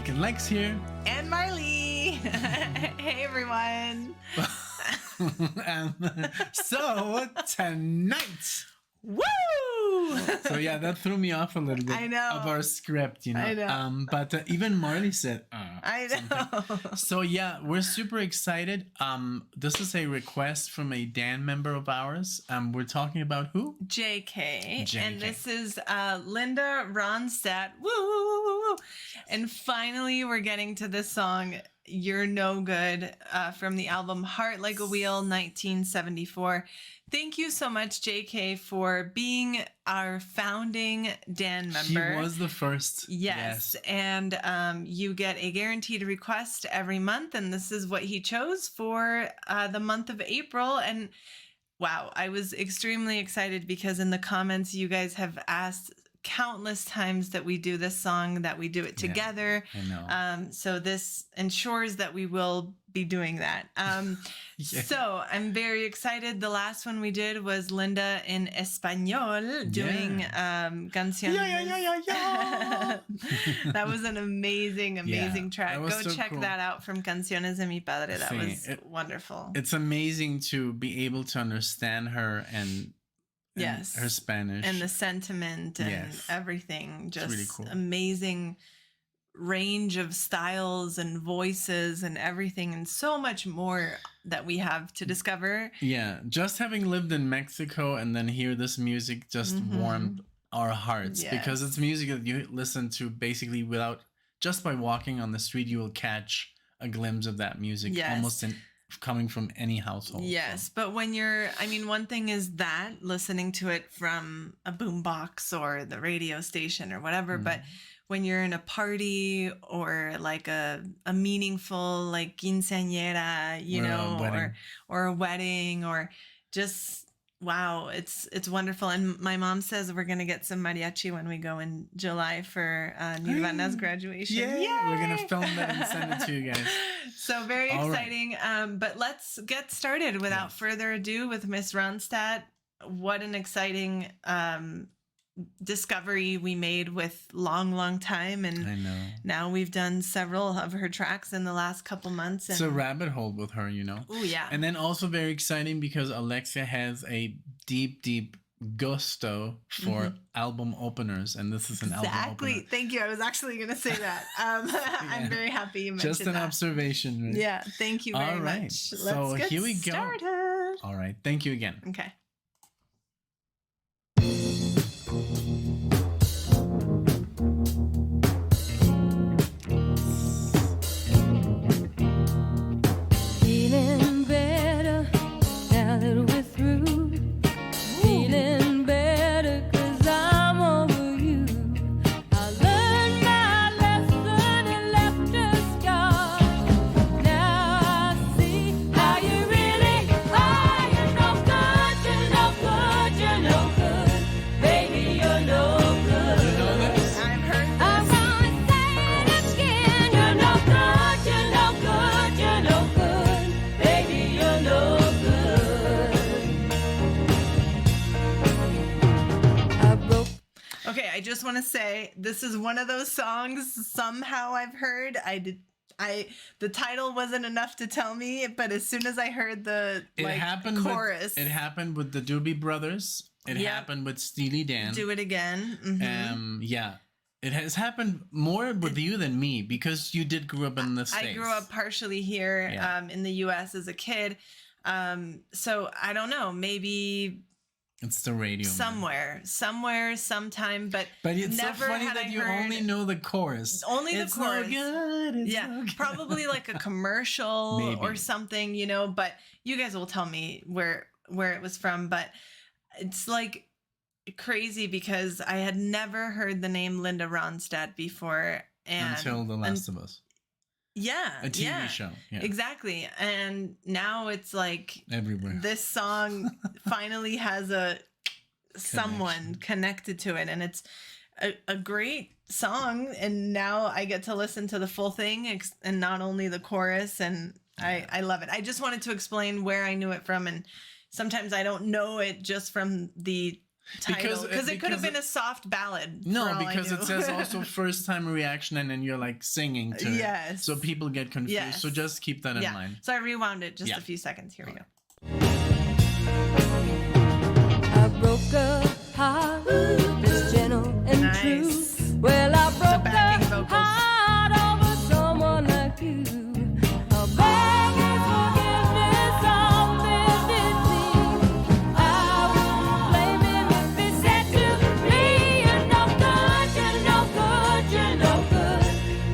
NicknLex here. And Marley. Hey, everyone. So, tonight. Woo! So, yeah, that threw me off a little bit. I know. Of our script, you know. I know. But even Marley said, I know. something. So, yeah, we're super excited. This is a request from a Dan member of ours. We're talking about who? JK. JK. And this is Linda RONSTADT. Woo, woo, woo, woo, woo. And finally, we're getting to this song, You're No Good, from the album Heart Like a Wheel, 1974. Thank you so much, JK, for being our founding Dan member. He was the first. Yes. And you get a guaranteed request every month. And this is what he chose for the month of April. And wow, I was extremely excited because in the comments, you guys have asked countless times that we do this song, that we do it together. Yeah, I know. So this ensures that we will be doing that. Yeah. So I'm very excited. The last one we did was Linda in Español doing Canciones. Yeah. That was an amazing track. That was Go so check cool. that out from Canciones de mi Padre. That was wonderful. It's amazing to be able to understand her and yes, her Spanish and the sentiment and Yes. everything. Just really cool. Amazing range of styles and voices and everything, and so much more that we have to discover. Yeah, just having lived in Mexico and then hear this music just warmed our hearts, because it's music that you listen to basically without, just by walking on the street, you will catch a glimpse of that music almost in coming from any household. Yes, but when you're, I mean, one thing is that listening to it from a boombox or the radio station or whatever, but when you're in a party or like a meaningful like quinceañera, you know, or a wedding, or just wow, it's wonderful. And my mom says we're gonna get some mariachi when we go in July for Nirvana's graduation. Yay! We're gonna film that and send it to you guys. So very exciting. But let's get started without further ado with Miss RONSTADT. What an exciting discovery we made with long time, and I know. Now we've done several of her tracks in the last couple months. And it's a rabbit hole with her, you know. Oh yeah. And then also very exciting because Alexia has a deep gusto for album openers, and this is an album opener. Exactly. Thank you. I was actually going to say that. I'm very happy you mentioned just an observation. Right? Yeah. Thank you very much. So Let's here we get go. started. All right. Thank you again. Okay. Feeling better now that we're through. Feeling better 'cause I'm over you. I learned my lesson and left a scar. Now I see how you really are. You're no good, you're no good, you're no good. Baby, you're no good. You know this? I've heard this. I'm gonna say it again. You're no good, you're no good, you're no good. Baby, you're no good. I broke. Okay, I just want to say this is one of those songs somehow I've heard. The title wasn't enough to tell me, but as soon as I heard the chorus, it happened with the Doobie Brothers. It happened with Steely Dan. Do It Again. Yeah. It has happened more with you than me because you did grow up in the States. I grew up partially here in the U.S. as a kid. So I don't know, maybe It's the radio. somewhere, sometime, but it's never so funny had that I you heard only know the chorus. only the It's chorus. no good. It's Yeah, no good. probably like a commercial Maybe. or something, you know, but you guys will tell me where it was from. But it's like crazy because I had never heard the name Linda RONSTADT before. And Until The Last of Us. Yeah. A TV show. Yeah. Exactly. And now it's like Everywhere. this song finally has someone connected to it, and it's a great song. And now I get to listen to the full thing and not only the chorus, and I love it. I just wanted to explain where I knew it from, and sometimes I don't know it just from the title because it could have been a soft ballad. No, because it says also first time reaction and then you're like singing to it. So people get confused. Yes. So just keep that in mind. So I rewound it just a few seconds. Here we go. I broke a heart that's gentle and true. Well, I broke a heart over someone like you. I'll beg your forgiveness on this evening. I wouldn't blame him if he said to me, "You're no good, you're no good, you're no good,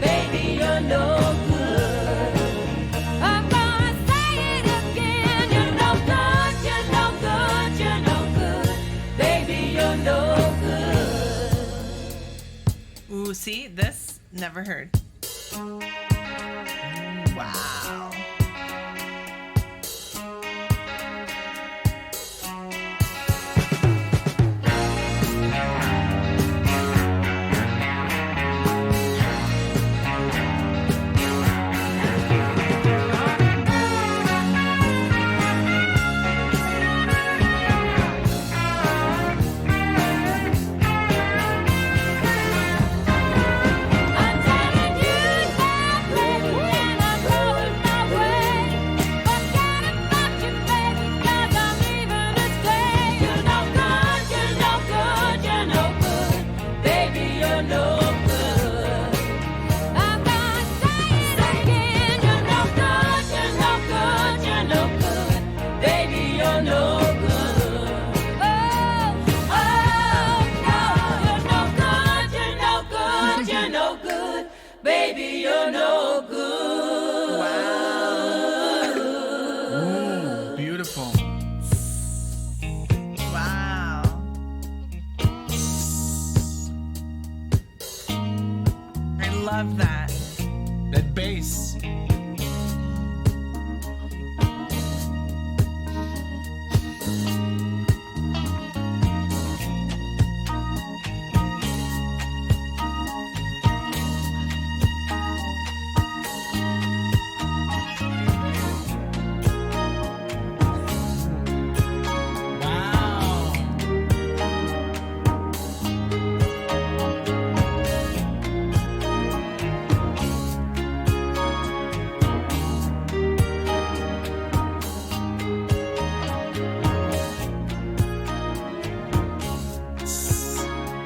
baby, you're no good." I'm gonna say it again. You're no good, you're no good, you're no good, baby, you're no good. Ooh, see, this never heard. Wow. I'm telling you now, baby, when I'm going my way. Forget about you, baby, 'cause I'm leaving this day. You're no good, you're no good, you're no good, baby, you're no good. I'm gonna say it again. You're no good, you're no good, you're no good, baby, you're no good. Oh, no, you're no good, you're no good, you're no good, baby, you're no good. Ooh, beautiful. Wow. I love that. That bass. Wow.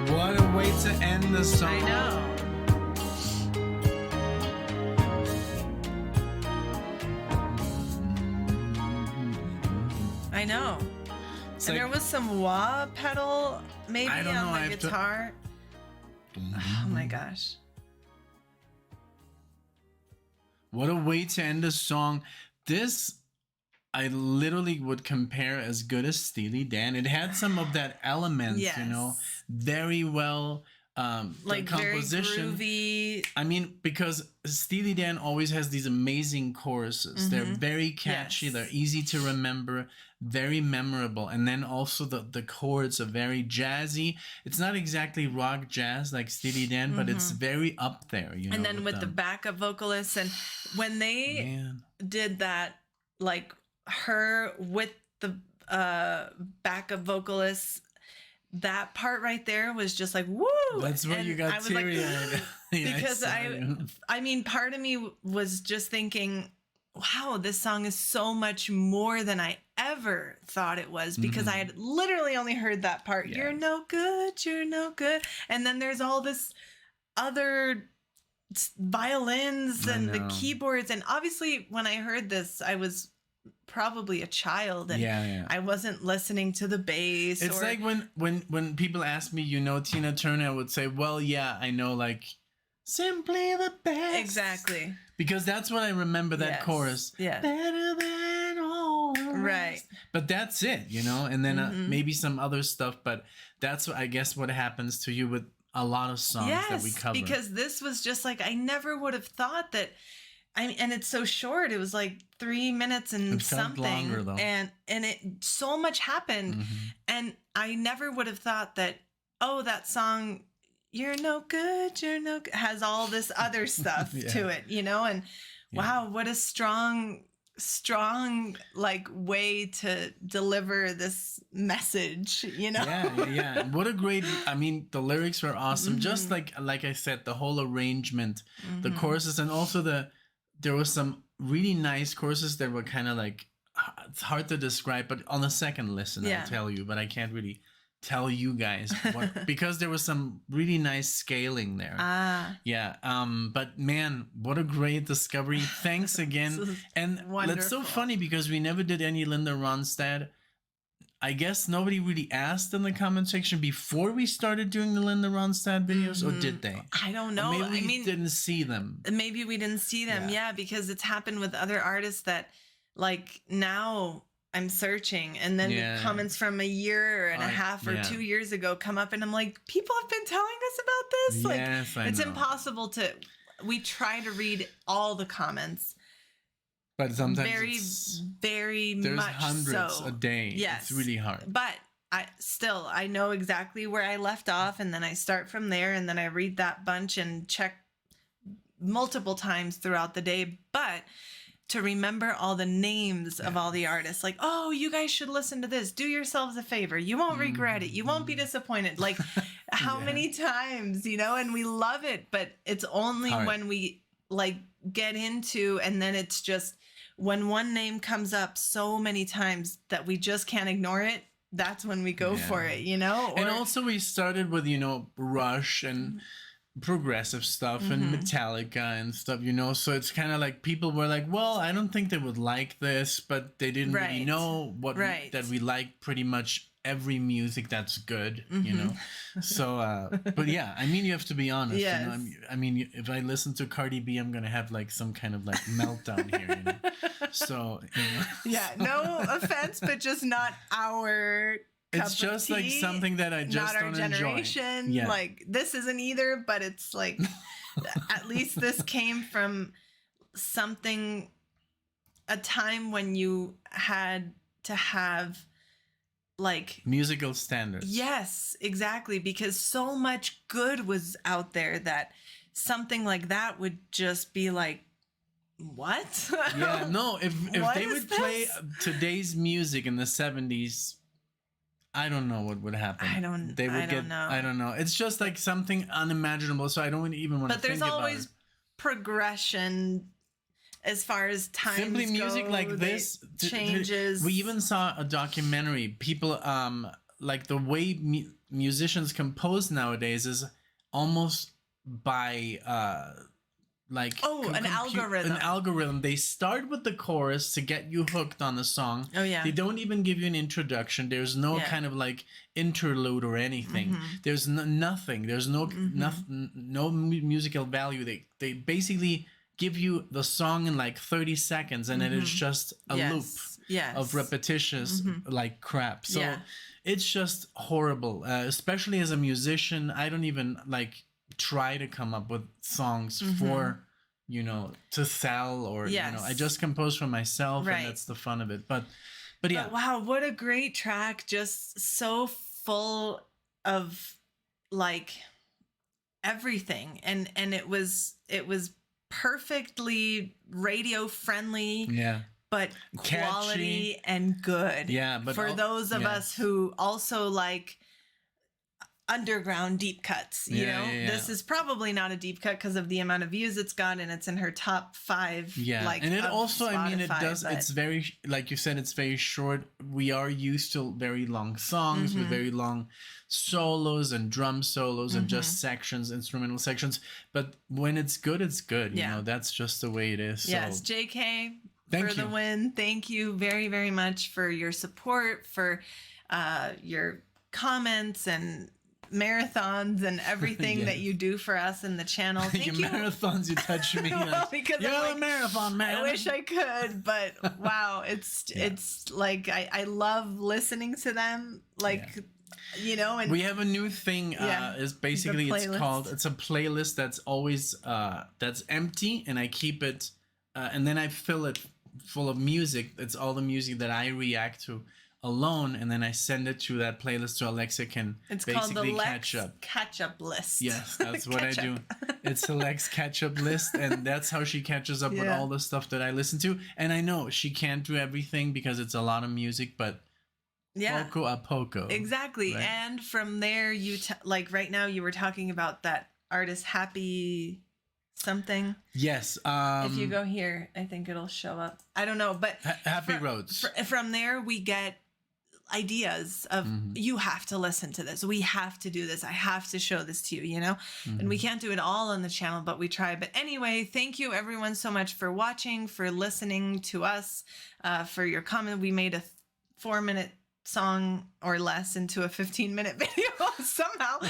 What a way to end the song. I know. I know. It's And like- there was some wah pedal maybe I don't know, on I the have to- guitar. Oh my gosh. What a way to end a song. This, I literally would compare as good as Steely Dan. It had some of that element, Yes. you know, very well. Like the composition. very groovy. I mean, because Steely Dan always has these amazing choruses. They're very catchy. Yes. They're easy to remember, very memorable. And then also the chords are very jazzy. It's not exactly rock jazz like Steely Dan, but it's very up there. You know, And then with the backup vocalists, and when they man. did that, like her with the backup vocalists, that part right there was just like woo. That's where And you got I was like, teary-eyed. Yeah, because saw you. I mean, part of me was just thinking, wow, this song is so much more than I ever thought it was, because I had literally only heard that part. Yeah. You're no good, you're no good. And then there's all this other violins I and the know. keyboards. And obviously when I heard this, I was probably a child, and Yeah. I wasn't listening to the bass. It's or, like when people ask me, you know, Tina Turner, I would say, well, yeah, I know, like, simply the best. exactly. Because that's what I remember, that Yes. chorus. Yeah. Better than all the Right. rest. But that's it, you know, and then maybe some other stuff. But that's, I guess, what happens to you with a lot of songs that we cover. Because this was just like, I never would have thought that. And it's so short. It was like 3 minutes and It felt something, longer, though. and it so much happened, and I never would have thought that. Oh, that song, "You're No Good, You're No Good," has all this other stuff Yeah. to it, you know. And wow, what a strong strong like way to deliver this message, you know. Yeah. What a great, I mean, the lyrics were awesome. Just like I said, the whole arrangement, the choruses, and also there was some really nice choruses that were kind of like, it's hard to describe, but on the second listen I'll tell you, but I can't really tell you guys what, because there was some really nice scaling there. But man, what a great discovery. Thanks again. And wonderful. It's so funny because we never did any Linda Ronstadt. I guess nobody really asked in the comment section before we started doing the Linda Ronstadt videos, or did they? I don't know. Or maybe we didn't see them. Maybe we didn't see them. Yeah, because it's happened with other artists that, like, now I'm searching and then the comments from a year and a half or 2 years ago come up, and I'm like, people have been telling us about this. Yes, like, it's know. Impossible to. We try to read all the comments. But sometimes very there's much hundreds so. A day. Yes. It's really hard. But I know exactly where I left off, and then I start from there, and then I read that bunch and check multiple times throughout the day. But to remember all the names of all the artists, like, oh, you guys should listen to this. Do yourselves a favor. You won't regret it. You won't be disappointed. Like, how many times, you know, and we love it, but it's only when we like get into, and then it's just when one name comes up so many times that we just can't ignore it. That's when we go for it, you know? And also we started with, you know, Rush and progressive stuff and Metallica and stuff, you know, so it's kind of like people were like, well, I don't think they would like this, but they didn't really know what that we like pretty much every music that's good, you know. So but yeah, I mean, you have to be honest, you know. I mean, if I listen to Cardi B, I'm gonna have like some kind of like meltdown here, you know. So you know. No offense, but just not our it's just like something that I just not our don't generation. Enjoy. Like, this isn't either, but it's like at least this came from something, a time when you had to have like musical standards. Yes, exactly, because so much good was out there that something like that would just be like, what? Yeah, no, if they would play today's music in the 70s, I don't know what would happen. I don't know. I don't know. It's just like something unimaginable, so I don't even want to think about it. But there's always progression as far as times simply music go, like this changes. We even saw a documentary. People like the way musicians compose nowadays is almost by like an algorithm. An algorithm. They start with the chorus to get you hooked on the song. Oh yeah. They don't even give you an introduction. There's no kind of like interlude or anything. There's nothing. There's no musical value. They basically give you the song in like 30 seconds, and then it's just a loop of repetitious like crap. So it's just horrible. Especially as a musician, I don't even like try to come up with songs for, you know, to sell or you know, I just compose for myself, and that's the fun of it. But yeah. But wow, what a great track. Just so full of like everything, and it was perfectly radio friendly, but quality and good. But for those of us who also like underground deep cuts, you know. This is probably not a deep cut because of the amount of views it's got, and it's in her top 5. Like, and it also Spotify, I mean, it does, it's very, like you said, it's very short. We are used to very long songs with very long solos and drum solos and just sections, instrumental sections, but when it's good, you know. That's just the way it is. Yes, so JK, thank for you. the win. Thank you very, very much for your support, for your comments and marathons and everything that you do for us in the channel. Thank you. Marathons, you touch me. Well, because you're a marathon man. I wish I could, but wow, it's like I love listening to them, like you know. And we have a new thing. Is basically it's a playlist that's always that's empty, and I keep it, and then I fill it full of music. It's all the music that I react to alone, and then I send it to that playlist so Alexa can It's called the basically Lex catch up. list. Yes, that's what I do. It's the Lex catch-up list, and that's how she catches up with all the stuff that I listen to. And I know she can't do everything because it's a lot of music, but poco a poco. Exactly. Right? And from there, like right now, you were talking about that artist Happy something. Yes. If you go here, I think it'll show up. I don't know, but Happy Roads. From there, we get ideas of you have to listen to this, we have to do this, I have to show this to you, you know. And we can't do it all on the channel, but we try. But anyway, thank you everyone so much for watching, for listening to us, for your comment. We made a 4-minute song or less into a 15-minute video somehow,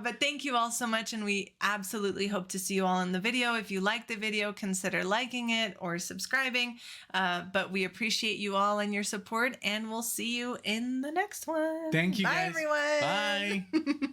but thank you all so much, and we absolutely hope to see you all in the video. If you like the video, consider liking it or subscribing, but we appreciate you all and your support, and we'll see you in the next one. Thank you. Bye, guys. everyone. Bye.